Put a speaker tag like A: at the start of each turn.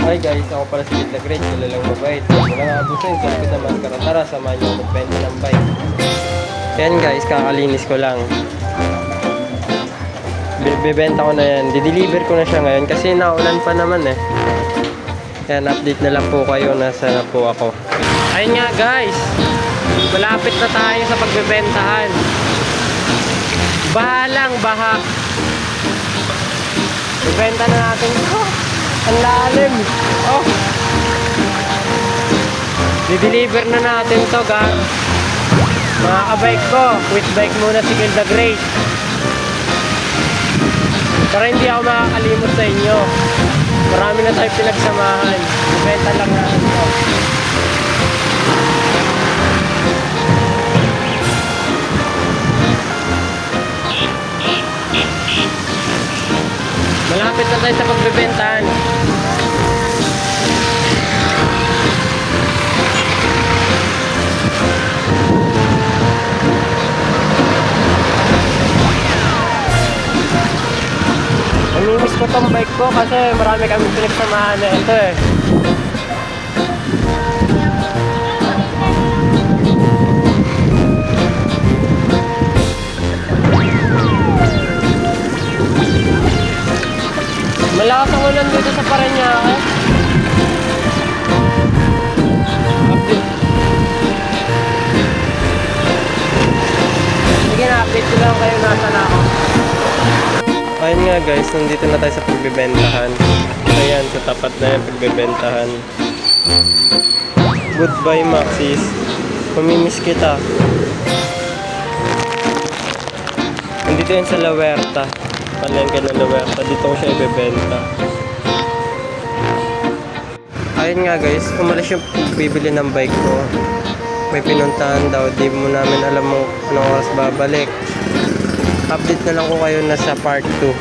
A: Hi guys, ako pala si Kid Great, kilalang mabait. Kung nangabusin, sabi na maskara, tara, samahan niyo ako magbenta ng bike. Yan guys, kakalinis ko lang. Bibenta ko na yan. Dideliver ko na siya ngayon kasi naulan pa naman eh. Yan, update na lang po kayo, nasa na po ako. Ayun nga guys, malapit na tayo sa pagbebentahan. Bahalang baha. Ibenta na natin. Oh, ang lalim. Oh. Dideliver na natin to guys. Mga kabike ko, quit bike muna si Kid Great. Para hindi ako makakalimot sa inyo. Marami na tayo pinagsamahan. Ibenta lang natin to. Malapit na tayo sa pagbebentahan. Namimiss ko tong bike ko kasi marami kami pinagsamahan na ito eh. Malakas ang ulan dito sa Parañaque. Sige na, update ko lang kayo nasa na ako. Ayun nga guys, nandito na tayo sa pagbebentahan. Ayan, sa tapat na yung pagbebentahan. Goodbye Maxis. Mamimiss kita. Nandito yan sa La Huerta. Palengke ng La Huerta. Dito ko siya ibebenta. Ayun nga guys, umalis yung bibili ng bike ko. May pinuntahan daw. Di mo namin alam mo anong oras babalik. Update na lang ko kayo na sa part 2.